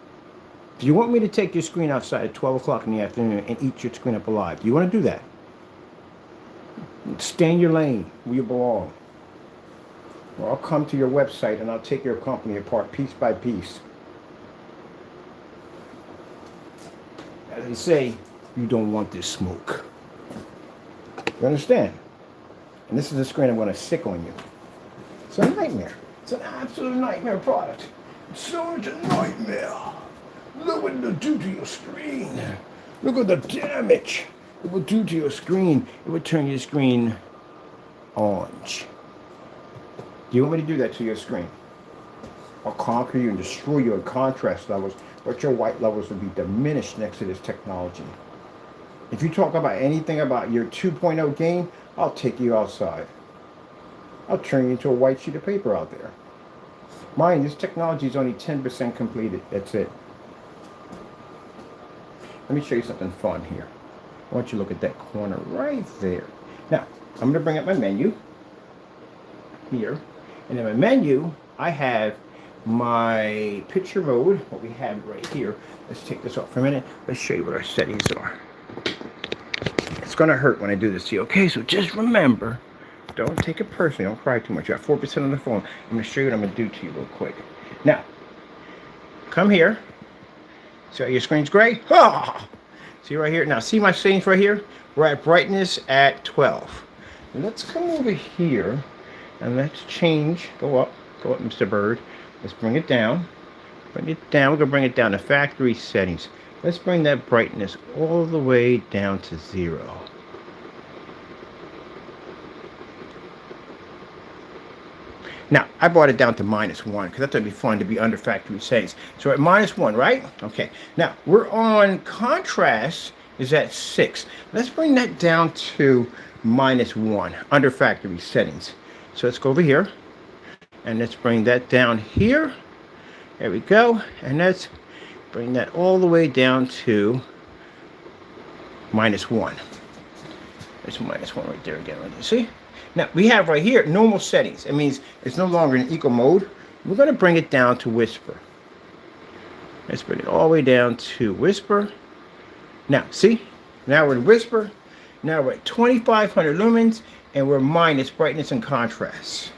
Do you want me to take your screen outside at 12 o'clock in the afternoon and eat your screen up alive? Do you want to do that? Stay in your lane where you belong. Or I'll come to your website and I'll take your company apart piece by piece. As they say, you don't want this smoke. You understand? And this is the screen I'm going to stick on you. It's a nightmare. It's an absolute nightmare product. It's such a nightmare. Look what it'll do to your screen. Look at the damage it will do to your screen. It would turn your screen orange. Do you want me to do that to your screen? I'll conquer you and destroy your contrast levels, but your white levels will be diminished next to this technology. If you talk about anything about your 2.0 game, I'll take you outside. I'll turn you into a white sheet of paper out there. Mind, this technology is only 10% completed. That's it. Let me show you something fun here. I want you to look at that corner right there. Now, I'm going to bring up my menu here. And in my menu, I have my picture mode, what we have right here. Let's take this off for a minute. Let's show you what our settings are. It's going to hurt when I do this to you, okay? So just remember, don't take it personally. Don't cry too much. You got 4% on the phone. I'm going to show you what I'm going to do to you real quick. Now, come here. See how your screen's gray? Ah! See right here? Now, see my settings right here? We're at brightness at 12. Let's come over here and let's change. Go up, Mr. Bird. Let's bring it down. Bring it down. We're going to bring it down to factory settings. Let's bring that brightness all the way down to 0. Now, I brought it down to -1 because I thought it'd be fun to be under factory settings. So at -1, right? Okay. Now, we're on contrast is at 6. Let's bring that down to -1 under factory settings. So let's go over here and let's bring that down here. There we go. And let's bring that all the way down to -1. There's -1 right there again. Right there. See? Now, we have right here normal settings. It means it's no longer in eco mode. We're going to bring it down to whisper. Let's bring it all the way down to whisper. Now, see? Now we're in whisper. Now we're at 2500 lumens, and we're minus brightness and contrast.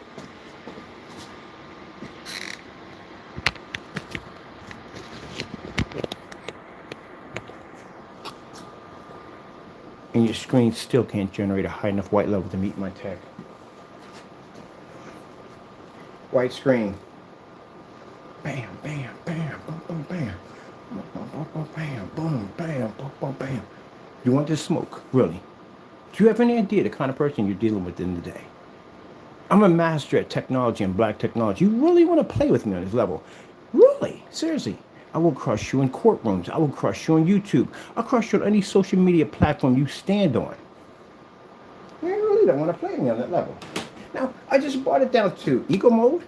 And your screen still can't generate a high enough white level to meet my tech. White screen. Bam, bam, bam, boom, boom, bam. Boom, boom, boom, bam, boom, bam, boom, boom, bam. You want this smoke? Really? Do you have any idea the kind of person you're dealing with in the day? I'm a master at technology and black technology. You really want to play with me on this level? Really? Seriously? I will crush you in courtrooms. I will crush you on YouTube. I'll crush you on any social media platform you stand on. You really don't want to play me on that level. Now, I just brought it down to eco mode.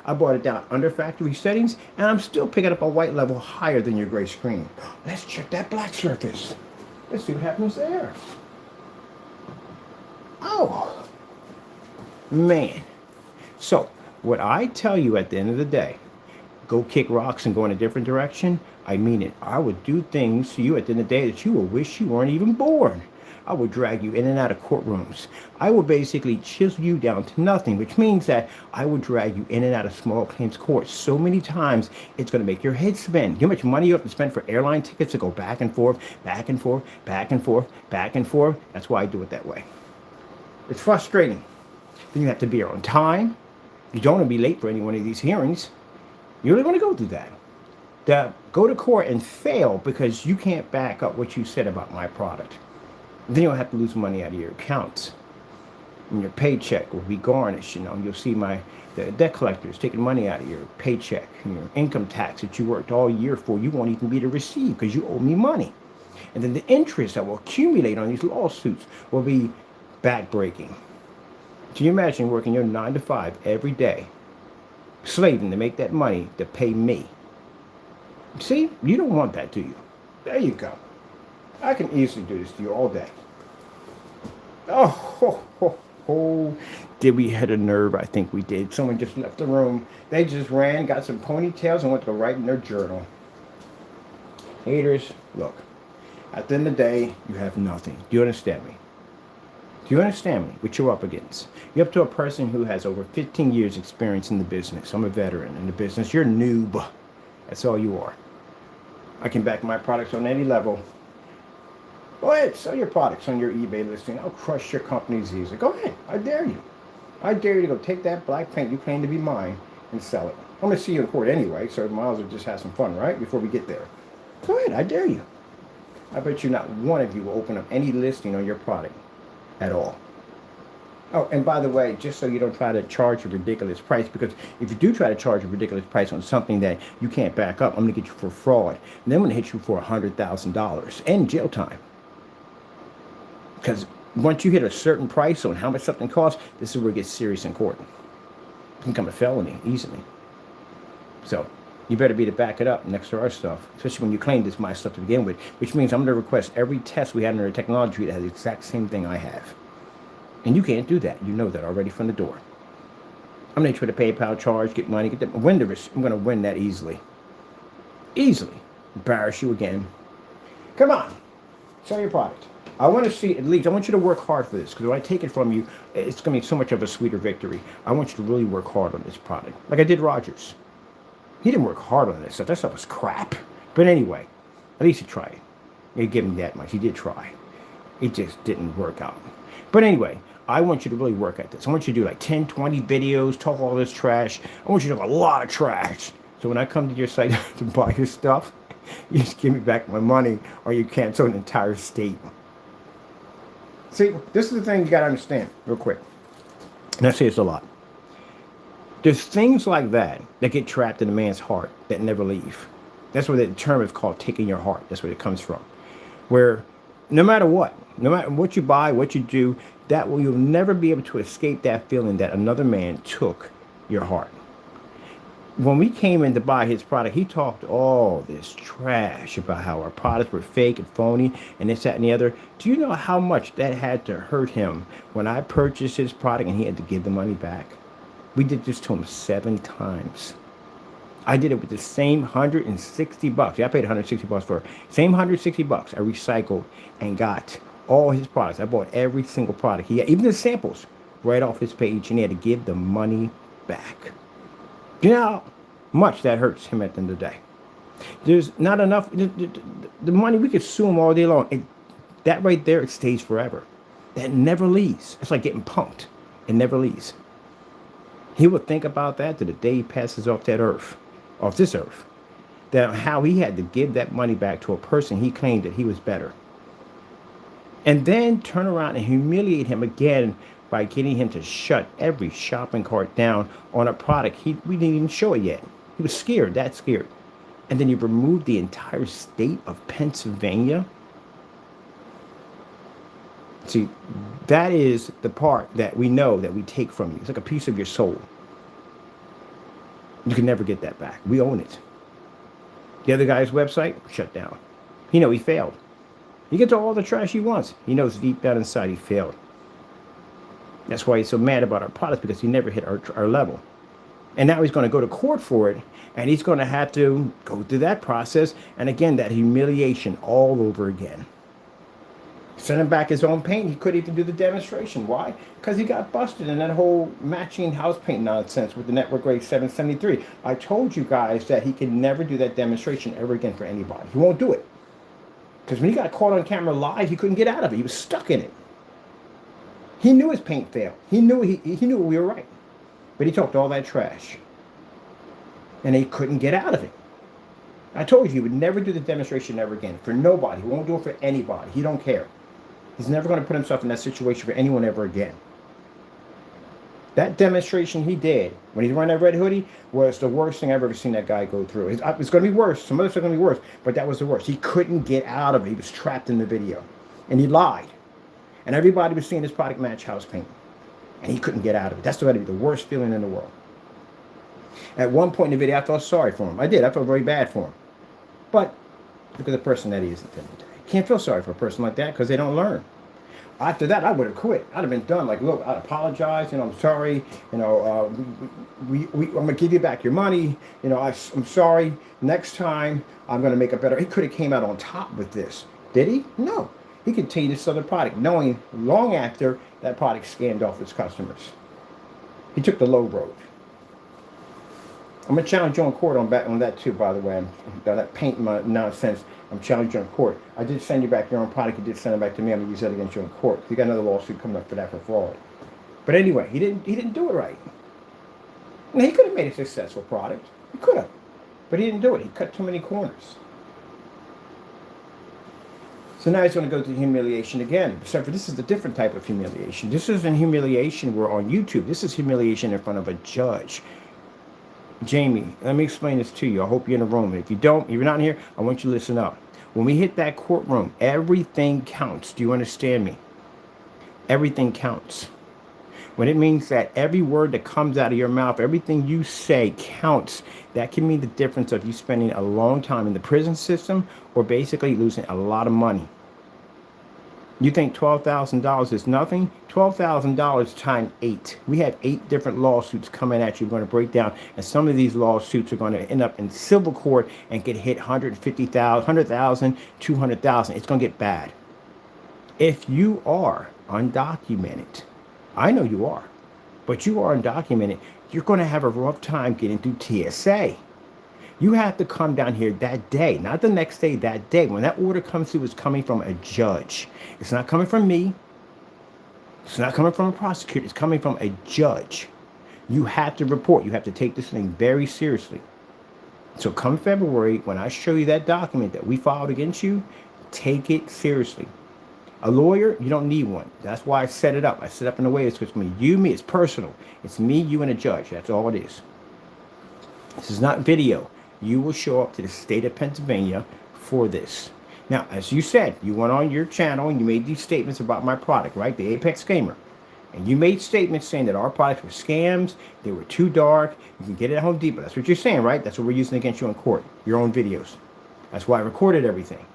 I brought it down under factory settings, and I'm still picking up a white level higher than your gray screen. Let's check that black surface. Let's see what happens there. Oh, man. So, what I tell you at the end of the day, go kick rocks and go in a different direction, I mean it. I would do things to you at the end of the day that you will wish you weren't even born. I would drag you in and out of courtrooms. I would basically chisel you down to nothing, which means that I would drag you in and out of small claims courts so many times, it's going to make your head spin. You know how much money you have to spend for airline tickets to go back and forth, back and forth, back and forth, back and forth? That's why I do it that way. It's frustrating. Then you have to be here on time. You don't want to be late for any one of these hearings. You really want to go through that. Go to court and fail because you can't back up what you said about my product. Then you'll have to lose money out of your accounts. And your paycheck will be garnished. You know, you'll see the debt collectors taking money out of your paycheck. And your income tax that you worked all year for, you won't even be to receive because you owe me money. And then the interest that will accumulate on these lawsuits will be backbreaking. Can you imagine working your 9 to 5 every day, slaving to make that money to pay me? See, you don't want that, do you? There you go. I can easily do this to you all day. Oh, ho, ho, ho. Did we hit a nerve? I think we did. Someone just left the room. They just ran, got some ponytails, and went to write in their journal. Haters, look. At the end of the day, you have nothing. Do you understand me? Do you understand me? What you're up against? You're up to a person who has over 15 years experience in the business. I'm a veteran in the business. You're a noob. That's all you are. I can back my products on any level. Go ahead, sell your products on your eBay listing. I'll crush your company's easily. Go ahead. I dare you. I dare you to go take that black paint you claim to be mine and sell it. I'm going to see you in court anyway, so might as well just have some fun, right? Before we get there. Go ahead. I dare you. I bet you not one of you will open up any listing on your product at all. Oh, and by the way, just so you don't try to charge a ridiculous price, because if you do try to charge a ridiculous price on something that you can't back up, I'm going to get you for fraud. And then I'm going to hit you for $100,000 and jail time. Because once you hit a certain price on how much something costs, this is where it gets serious in court. It can become a felony easily. So you better be to back it up next to our stuff, especially when you claim this is my stuff to begin with, which means I'm going to request every test we had under the technology that has the exact same thing I have. And you can't do that. You know that already from the door. I'm going to try to PayPal charge, get money, get that. Win the risk. I'm going to win that easily. Easily. Embarrass you again. Come on. Sell your product. I want to see, at least, I want you to work hard for this, because when I take it from you, it's going to be so much of a sweeter victory. I want you to really work hard on this product. Like I did Rogers. He didn't work hard on this stuff. That stuff was crap. But anyway, at least he tried. He gave me that much. He did try. It just didn't work out. But anyway, I want you to really work at this. I want you to do like 10, 20 videos, talk all this trash. I want you to have a lot of trash. So when I come to your site to buy your stuff, you just give me back my money, or you cancel an entire state. See, this is the thing you got to understand real quick. And I say it's a lot. There's things like that that get trapped in a man's heart that never leave. That's where the term is called taking your heart. That's where it comes from. Where no matter what you buy, what you do, you'll never be able to escape that feeling that another man took your heart. When we came in to buy his product, he talked all this trash about how our products were fake and phony and this, that, and the other. Do you know how much that had to hurt him when I purchased his product and he had to give the money back? We did this to him 7 times. I did it with the same $160. Yeah, I paid $160 for it. Same $160. I recycled and got all his products. I bought every single product he had, even the samples, right off his page, and he had to give the money back. You know how much that hurts him at the end of the day. There's not enough. The money, we could sue him all day long. That right there, it stays forever. That never leaves. It's like getting punked. It never leaves. He will think about that to the day he passes off this earth. That how he had to give that money back to a person he claimed that he was better. And then turn around and humiliate him again by getting him to shut every shopping cart down on a product we didn't even show it yet. He was scared, that scared. And then you removed the entire state of Pennsylvania. See, that is the part that we know that we take from you. It's like a piece of your soul. You can never get that back. We own it. The other guy's website, shut down. He failed. He gets all the trash he wants. He knows deep down inside he failed. That's why he's so mad about our products, because he never hit our level. And now he's going to go to court for it, and he's going to have to go through that process. And again, that humiliation all over again. Send him back his own paint. He couldn't even do the demonstration. Why? Because he got busted in that whole matching house paint nonsense with the Network Grade 773. I told you guys that he can never do that demonstration ever again for anybody. He won't do it. Because when he got caught on camera live, he couldn't get out of it. He was stuck in it. He knew his paint failed. He knew we were right. But he talked all that trash. And he couldn't get out of it. I told you he would never do the demonstration ever again. For nobody. He won't do it for anybody. He don't care. He's never going to put himself in that situation for anyone ever again. That demonstration he did when he's wearing that red hoodie was the worst thing I've ever seen that guy go through. It's going to be worse. Some others are going to be worse, but that was the worst. He couldn't get out of it. He was trapped in the video, and he lied. And everybody was seeing his product match house paint, and he couldn't get out of it. That's got to be the worst feeling in the world. At one point in the video, I felt sorry for him. I did. I felt very bad for him. But look at the person that he is at the end of the day. Can't feel sorry for a person like that because they don't learn. After that, I would have quit. I'd have been done. Like, look, I'd apologize. I'm sorry. I'm gonna give you back your money. I'm sorry. Next time, I'm gonna make it better. He could have came out on top with this. Did he? No. He continued to sell the product, knowing long after that product scammed off his customers. He took the low road. I'm gonna challenge you in court on that too. By the way, that paint nonsense. I'm challenging you in court. I did send you back your own product. You did send it back to me. I'm gonna use that against you in court. You got another lawsuit coming up for that for fraud. But anyway, he didn't do it right. Now, he could have made a successful product. He could have, but he didn't do it. He cut too many corners. So now he's going to go through humiliation again. Except for this is a different type of humiliation. This isn't humiliation where on YouTube. This is humiliation in front of a judge. Jamie, let me explain this to you. I hope you're in the room. If you're not here, I want you to listen up. When we hit that courtroom, everything counts. Do you understand me? Everything counts. When it means that every word that comes out of your mouth, everything you say counts, that can mean the difference of you spending a long time in the prison system or basically losing a lot of money. You think $12,000 is nothing? $12,000 times 8. We have 8 different lawsuits coming at you. We're going to break down, and some of these lawsuits are going to end up in civil court and get hit 150,000, 100,000, 200,000. It's going to get bad. If you are undocumented, I know you are, but you are undocumented, you're going to have a rough time getting through TSA. You have to come down here that day, not the next day, that day. When that order comes through, it's coming from a judge. It's not coming from me. It's not coming from a prosecutor. It's coming from a judge. You have to report. You have to take this thing very seriously. So come February, when I show you that document that we filed against you, take it seriously. A lawyer, you don't need one. That's why I set it up. I set it up in a way that's going to be you, me. It's personal. It's me, you, and a judge. That's all it is. This is not video. You will show up to the state of Pennsylvania for this. Now, as you said, you went on your channel and you made these statements about my product, right? The Apex Gamer. And you made statements saying that our products were scams. They were too dark. You can get it at Home Depot. That's what you're saying, right? That's what we're using against you in court. Your own videos. That's why I recorded everything.